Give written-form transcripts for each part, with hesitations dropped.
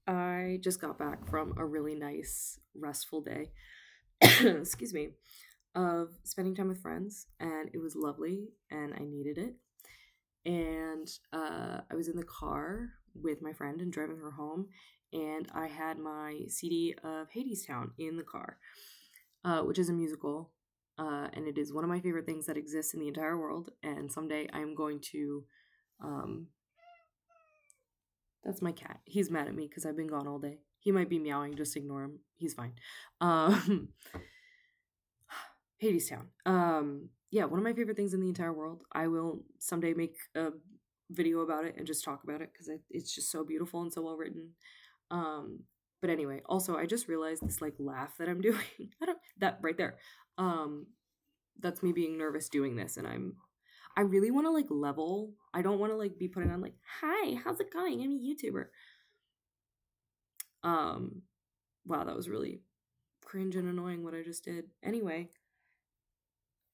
I just got back from a really nice, restful day, excuse me, of spending time with friends, and it was lovely, and I needed it. And I was in the car with my friend and driving her home, and I had my CD of Hadestown in the car, which is a musical, and it is one of my favorite things that exists in the entire world. And someday I'm going to um, That's my cat. He's mad at me because I've been gone all day. He might be meowing, just ignore him. He's fine. Um Hadestown. Yeah, one of my favorite things in the entire world. I will someday make a video about it and just talk about it because it's just so beautiful and so well written. Um but anyway, also I just realized this like laugh that I'm doing. I don't that right there. Um that's me being nervous doing this, and I really want to like level. I don't want to like be putting on like, "Hi, how's it going? I'm a YouTuber." Um Wow, that was really cringe and annoying what I just did. Anyway,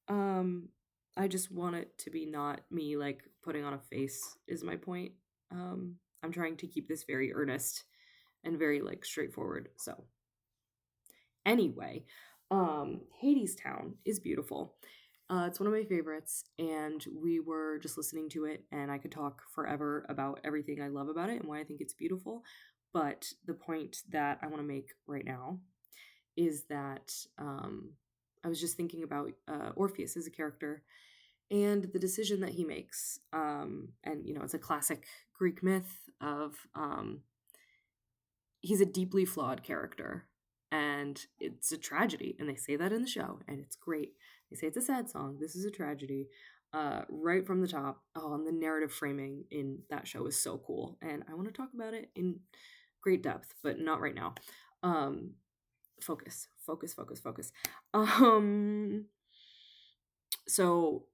um, I just want it to be not me like putting on a face is my point. I'm trying to keep this very earnest and very like straightforward. So anyway, Hades Town is beautiful. It's one of my favorites, and we were just listening to it, and I could talk forever about everything I love about it and why I think it's beautiful. But the point that I want to make right now is that I was just thinking about Orpheus as a character and the decision that he makes. And, you know, it's a classic Greek myth of he's a deeply flawed character. And it's a tragedy. And they say that in the show, and it's great. They say it's a sad song. This is a tragedy. Right from the top. Oh, and the narrative framing in that show is so cool. And I want to talk about it in great depth, but not right now. Um, focus. um so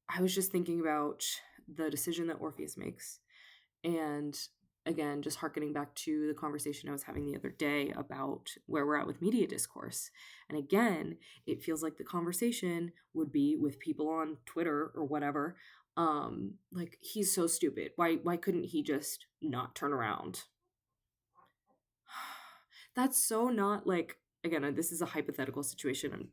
I was just thinking about the decision that Orpheus makes, and again, just harkening back to the conversation I was having the other day about where we're at with media discourse. And again, it feels like the conversation would be with people on Twitter or whatever, like, he's so stupid, why couldn't he just not turn around? That's so not like, again, this is a hypothetical situation. I'm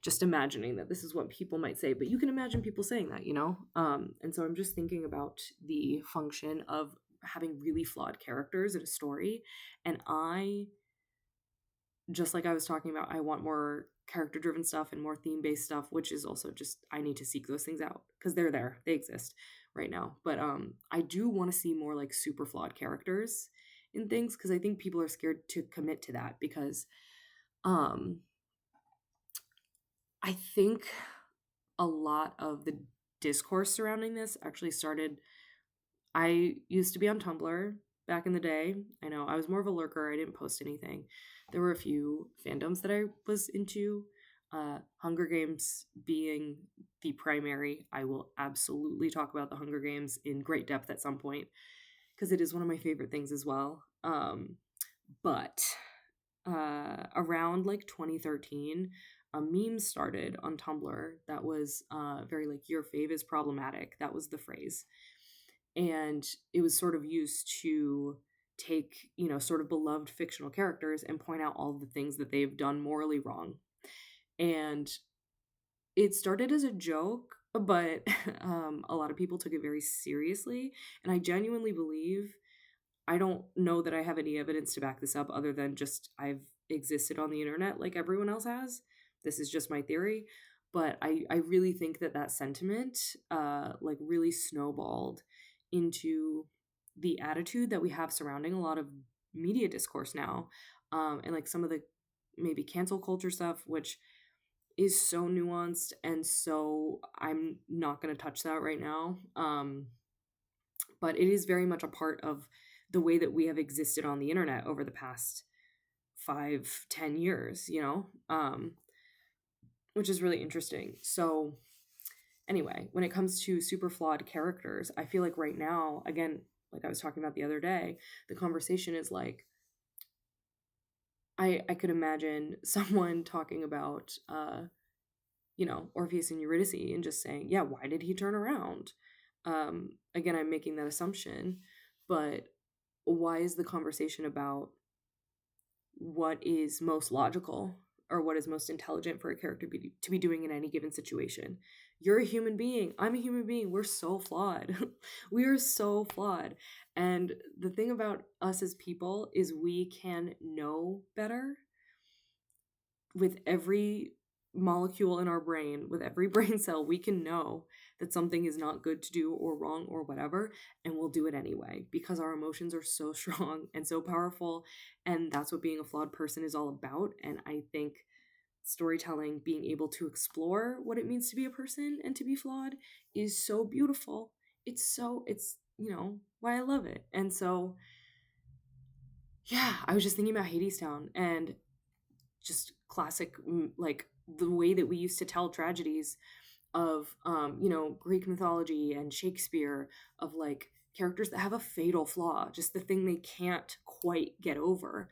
just imagining that this is what people might say, but you can imagine people saying that, you know? And so I'm just thinking about the function of having really flawed characters in a story. And just like I was talking about, I want more character driven stuff and more theme based stuff, which is also just, I need to seek those things out because they're there, they exist right now. But I do want to see more like super flawed characters in things because I think people are scared to commit to that because um I think a lot of the discourse surrounding this actually started. I used to be on Tumblr back in the day. I know I was more of a lurker. I didn't post anything. There were a few fandoms that I was into. Hunger Games being the primary. I will absolutely talk about the Hunger Games in great depth at some point because it is one of my favorite things as well. But around like 2013, a meme started on Tumblr that was very like, your fave is problematic. That was the phrase. And it was sort of used to take, you know, sort of beloved fictional characters and point out all the things that they've done morally wrong. And it started as a joke, but a lot of people took it very seriously. And I genuinely believe, I don't know that I have any evidence to back this up other than just I've existed on the internet like everyone else has. This is just my theory. But I really think that that sentiment like really snowballed into the attitude that we have surrounding a lot of media discourse now, and like some of the maybe cancel culture stuff, which is so nuanced, and so I'm not going to touch that right now. But it is very much a part of the way that we have existed on the internet over the past 5-10 years, you know, which is really interesting. So anyway, when it comes to super flawed characters, I feel like right now, again, like I was talking about the other day, the conversation is like, I could imagine someone talking about you know, Orpheus and Eurydice and just saying, yeah, why did he turn around? Again, I'm making that assumption, but why is the conversation about what is most logical or what is most intelligent for a character to be doing in any given situation? You're a human being. I'm a human being. We're so flawed. We are so flawed. And the thing about us as people is we can know better with every molecule in our brain, with every brain cell. We can know that something is not good to do or wrong or whatever, and we'll do it anyway because our emotions are so strong and so powerful. And that's what being a flawed person is all about. And I think storytelling, being able to explore what it means to be a person and to be flawed, is so beautiful. It's why I love it. And so, yeah, I was just thinking about Hadestown and just classic, like the way that we used to tell tragedies of Greek mythology and Shakespeare, of like characters that have a fatal flaw, just the thing they can't quite get over,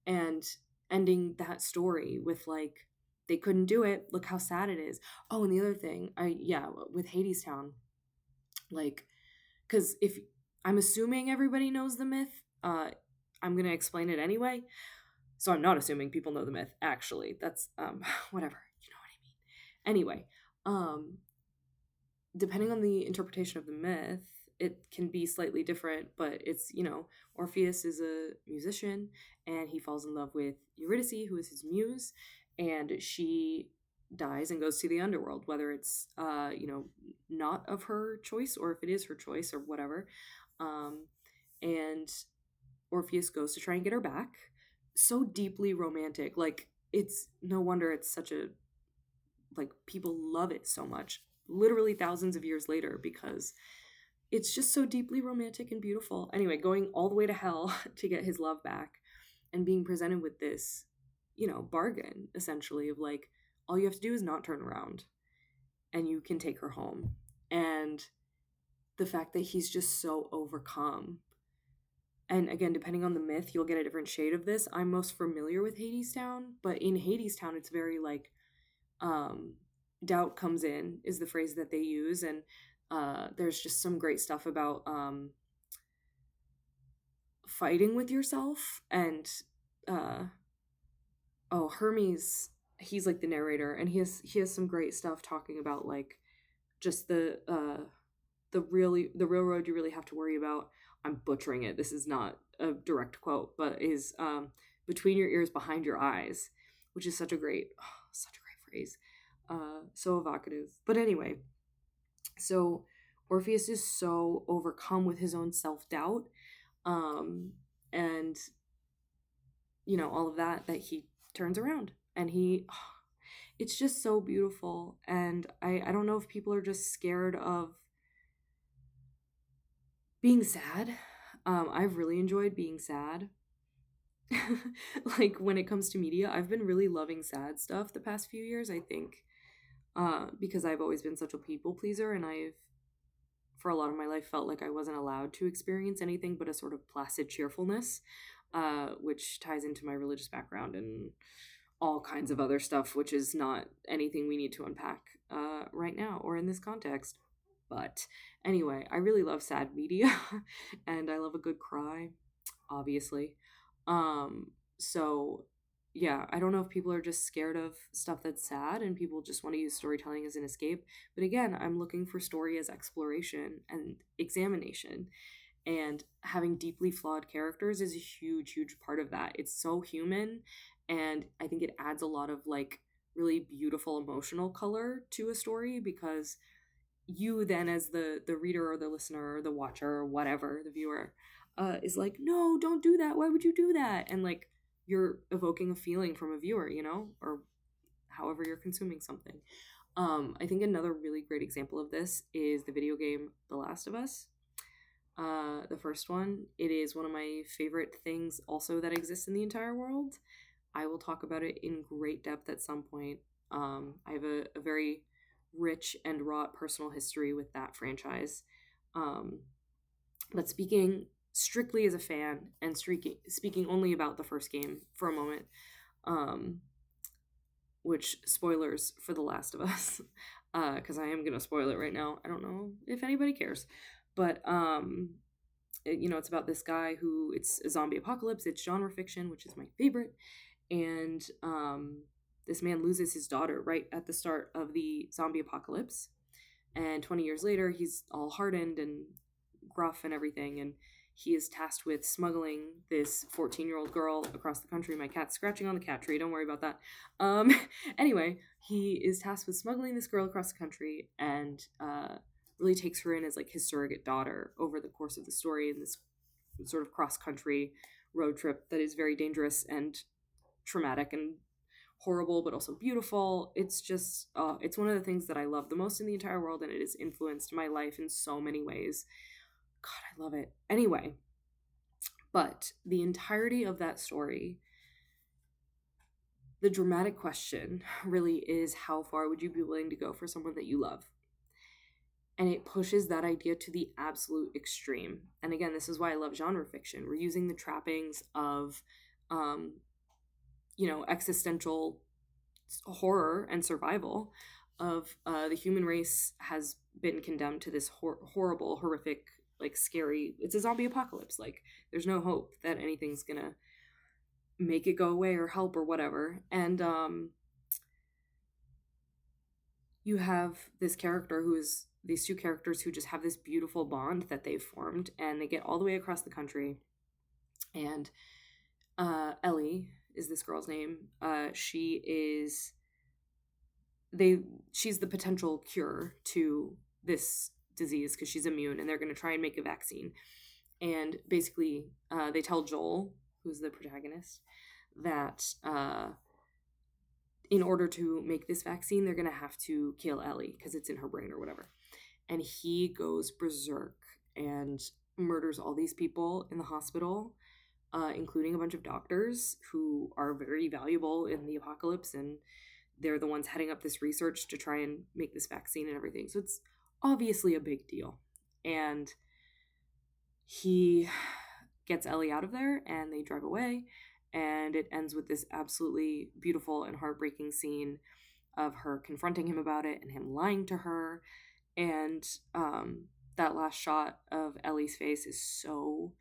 and ending that story with like, they couldn't do it, look how sad it is. Oh, and the other thing, with Hadestown, like, because if I'm assuming everybody knows the myth, I'm gonna explain it anyway. So I'm not assuming people know the myth, actually. That's whatever, you know what I mean. Anyway, depending on the interpretation of the myth, it can be slightly different, but it's, Orpheus is a musician and he falls in love with Eurydice, who is his muse, and she dies and goes to the underworld, whether it's not of her choice or if it is her choice or whatever. And Orpheus goes to try and get her back. So deeply romantic. Like, it's no wonder it's such a, like, people love it so much, literally thousands of years later, because it's just so deeply romantic and beautiful. Anyway, going all the way to hell to get his love back and being presented with this, bargain, essentially, of like, all you have to do is not turn around and you can take her home. And the fact that he's just so overcome. And again, depending on the myth, you'll get a different shade of this. I'm most familiar with Hadestown, but in Hadestown, it's very like, doubt comes in, is the phrase that they use. And there's just some great stuff about fighting with yourself. And Hermes, he's like the narrator, and he has some great stuff talking about like just the real road you really have to worry about. I'm butchering it. This is not a direct quote, but is between your ears, behind your eyes, which is such a great phrase. So evocative. But anyway, so Orpheus is so overcome with his own self-doubt, and all of that he turns around, and it's just so beautiful. And I don't know if people are just scared of being sad. I've really enjoyed being sad. Like, when it comes to media, I've been really loving sad stuff the past few years, I think, because I've always been such a people pleaser, and I've, for a lot of my life, felt like I wasn't allowed to experience anything but a sort of placid cheerfulness, which ties into my religious background and all kinds of other stuff, which is not anything we need to unpack right now or in this context. But anyway, I really love sad media and I love a good cry, obviously. So yeah, I don't know if people are just scared of stuff that's sad and people just want to use storytelling as an escape. But again, I'm looking for story as exploration and examination. And having deeply flawed characters is a huge, huge part of that. It's so human. And I think it adds a lot of like really beautiful emotional color to a story, because you then, as the reader or the listener or the watcher or whatever, the viewer, is like, no, don't do that, why would you do that? And like, you're evoking a feeling from a viewer, or however you're consuming something. I think another really great example of this is the video game The Last of Us, the first one. It is one of my favorite things also that exists in the entire world. I will talk about it in great depth at some point. I have a very rich and wrought personal history with that franchise. But speaking strictly as a fan and speaking only about the first game for a moment, which, spoilers for The Last of Us, because I am going to spoil it right now. I don't know if anybody cares. But it's about this guy who, it's a zombie apocalypse. It's genre fiction, which is my favorite. And this man loses his daughter right at the start of the zombie apocalypse. And 20 years later, he's all hardened and gruff and everything. And he is tasked with smuggling this 14-year-old girl across the country. My cat's scratching on the cat tree. Don't worry about that. Anyway, he is tasked with smuggling this girl across the country and really takes her in as like his surrogate daughter over the course of the story in this sort of cross-country road trip that is very dangerous and traumatic and horrible, but also beautiful. It's just, it's one of the things that I love the most in the entire world, and it has influenced my life in so many ways. God, I love it. Anyway, but the entirety of that story, the dramatic question really is, how far would you be willing to go for someone that you love? And it pushes that idea to the absolute extreme. And again, this is why I love genre fiction. We're using the trappings of existential horror and survival of the human race has been condemned to this horrible, horrific, like scary, it's a zombie apocalypse. Like there's no hope that anything's gonna make it go away or help or whatever. And you have these two characters who just have this beautiful bond that they've formed, and they get all the way across the country. And Ellie is this girl's name. She's the potential cure to this disease because she's immune, and they're going to try and make a vaccine. And basically, they tell Joel, who's the protagonist, that in order to make this vaccine, they're going to have to kill Ellie because it's in her brain or whatever. And he goes berserk and murders all these people in the hospital, including a bunch of doctors who are very valuable in the apocalypse, and they're the ones heading up this research to try and make this vaccine and everything. So it's obviously a big deal. And he gets Ellie out of there, and they drive away, and it ends with this absolutely beautiful and heartbreaking scene of her confronting him about it and him lying to her. And that last shot of Ellie's face is so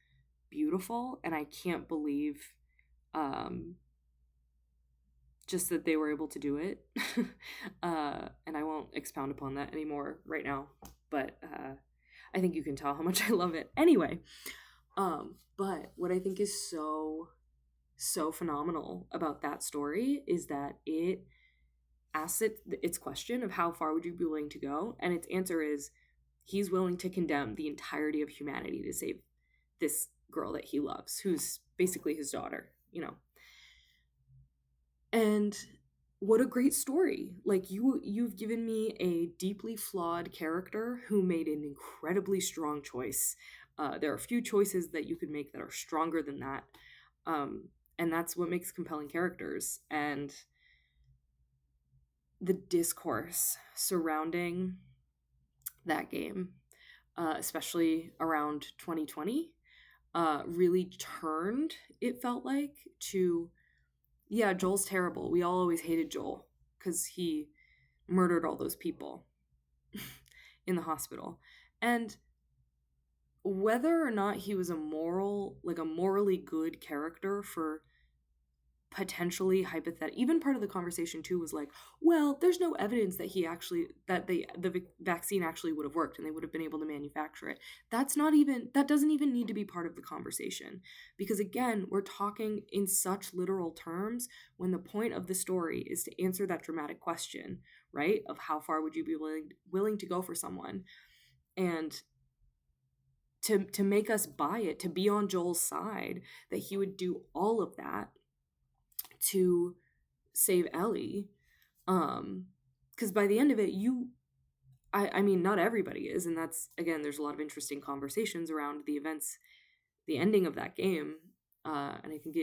beautiful, and I can't believe just that they were able to do it. And I won't expound upon that anymore right now, but I think you can tell how much I love it. Anyway, but what I think is so phenomenal about that story is that it asks its question of how far would you be willing to go, and its answer is he's willing to condemn the entirety of humanity to save this girl that he loves, who's basically his daughter, And what a great story. Like you've given me a deeply flawed character who made an incredibly strong choice. There are a few choices that you could make that are stronger than that. And that's what makes compelling characters. And the discourse surrounding that game, especially around 2020, really turned, it felt like, to, yeah, Joel's terrible. We all always hated Joel because he murdered all those people in the hospital. And whether or not he was a morally good character for potentially even part of the conversation too was like, well, there's no evidence that the vaccine actually would have worked and they would have been able to manufacture it. That doesn't even need to be part of the conversation, because again, we're talking in such literal terms when the point of the story is to answer that dramatic question, right, of how far would you be willing to go for someone, and to make us buy it, to be on Joel's side, that he would do all of that to save Ellie. Because by the end of it, I mean, not everybody is, and that's, again, there's a lot of interesting conversations around the events, the ending of that game, and I think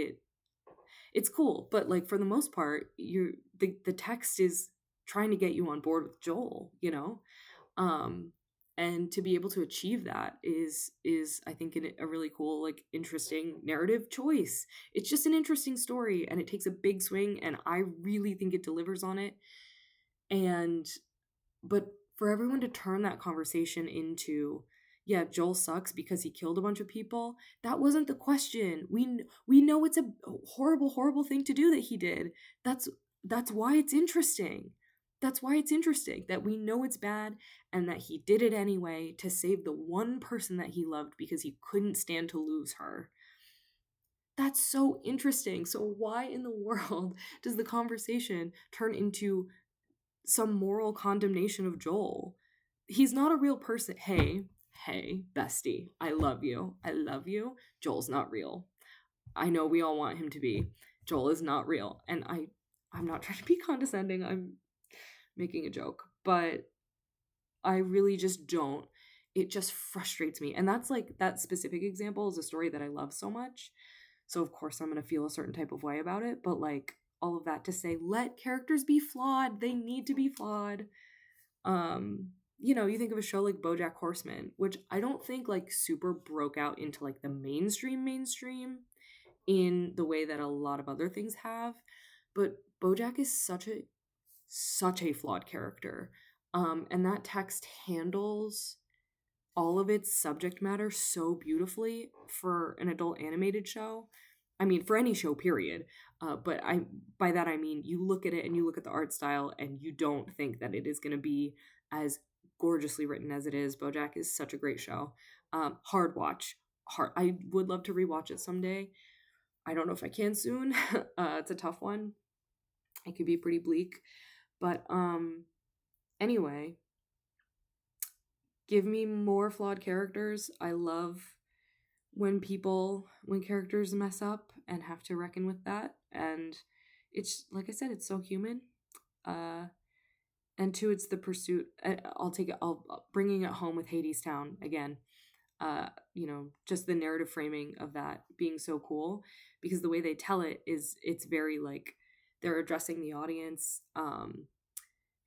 it's cool, but like for the most part, the text is trying to get you on board with Joel, and to be able to achieve that is I think a really cool, like, interesting narrative choice. It's just an interesting story, and it takes a big swing, and I really think it delivers on it. But for everyone to turn that conversation into, yeah, Joel sucks because he killed a bunch of people. That wasn't the question. We know it's a horrible, horrible thing to do that he did. That's that's why it's interesting. That's why it's interesting that we know it's bad and that he did it anyway to save the one person that he loved because he couldn't stand to lose her. That's so interesting. So why in the world does the conversation turn into some moral condemnation of Joel? He's not a real person. Hey, bestie, I love you. I love you. Joel's not real. I know we all want him to be. Joel is not real. And I'm not trying to be condescending. I'm making a joke, but I really just don't. It just frustrates me. And that's like that specific example is a story that I love so much. So of course I'm going to feel a certain type of way about it, but like all of that to say let characters be flawed. They need to be flawed. You think of a show like BoJack Horseman, which I don't think like super broke out into like the mainstream in the way that a lot of other things have, but BoJack is such a flawed character. And that text handles all of its subject matter so beautifully for an adult animated show. I mean, for any show, period. But by that I mean you look at it and you look at the art style and you don't think that it is going to be as gorgeously written as it is. BoJack is such a great show. Hard watch. Hard. I would love to rewatch it someday. I don't know if I can soon. It's a tough one. It could be pretty bleak, but anyway, give me more flawed characters. I love when characters mess up and have to reckon with that, and it's like I said, it's so human. And two, it's the pursuit. I'll bringing it home with Hadestown again. Just the narrative framing of that being so cool, because the way they tell it is it's very like they're addressing the audience,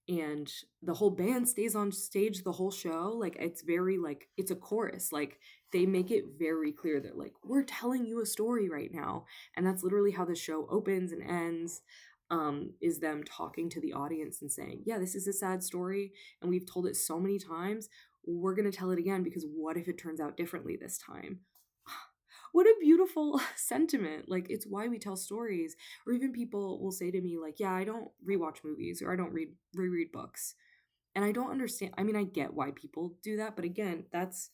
and the whole band stays on stage the whole show. Like it's very like it's a chorus. Like they make it very clear that like we're telling you a story right now, and that's literally how the show opens and ends. Is them talking to the audience and saying, yeah, this is a sad story and we've told it so many times, we're going to tell it again because what if it turns out differently this time? What a beautiful sentiment. Like it's why we tell stories. Or even people will say to me like, yeah, I don't rewatch movies or I don't reread books. And I don't understand. I mean, I get why people do that, but again, that's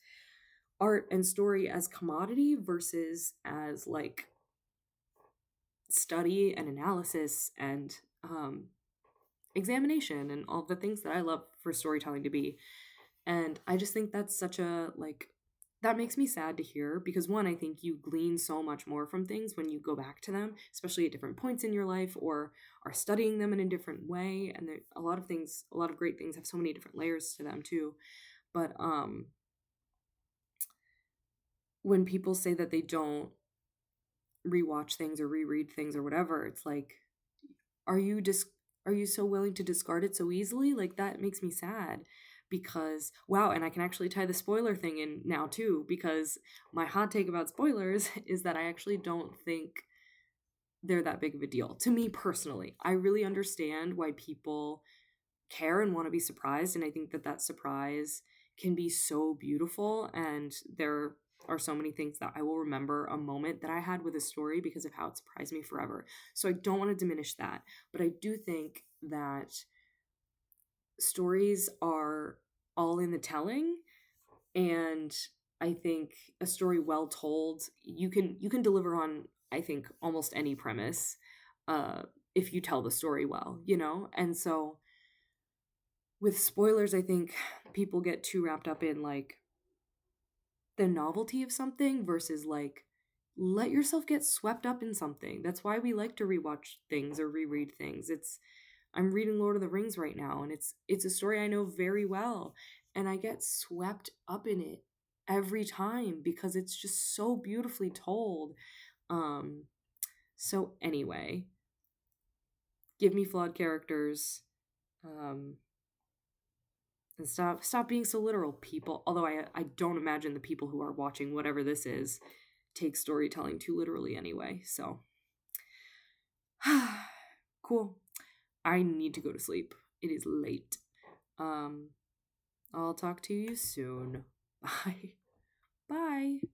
art and story as commodity versus as like study and analysis and examination and all the things that I love for storytelling to be. And I just think that's such a like that makes me sad to hear because one, I think you glean so much more from things when you go back to them, especially at different points in your life or are studying them in a different way. And there a lot of great things have so many different layers to them too. But when people say that they don't rewatch things or reread things or whatever, it's like, are you so willing to discard it so easily? Like that makes me sad because wow, and I can actually tie the spoiler thing in now too, because my hot take about spoilers is that I actually don't think they're that big of a deal to me personally. I really understand why people care and want to be surprised, and I think that that surprise can be so beautiful, and there are so many things that I will remember a moment that I had with a story because of how it surprised me forever. So I don't want to diminish that, but I do think that stories are all in the telling, and I think a story well told, you can deliver on I think almost any premise if you tell the story well, And so with spoilers, I think people get too wrapped up in like the novelty of something versus like let yourself get swept up in something. That's why we like to rewatch things or reread things. I'm reading Lord of the Rings right now and it's a story I know very well and I get swept up in it every time because it's just so beautifully told. So anyway, give me flawed characters. And stop being so literal, people. Although I don't imagine the people who are watching whatever this is take storytelling too literally anyway. So cool. I need to go to sleep. It is late. I'll talk to you soon. Bye. Bye.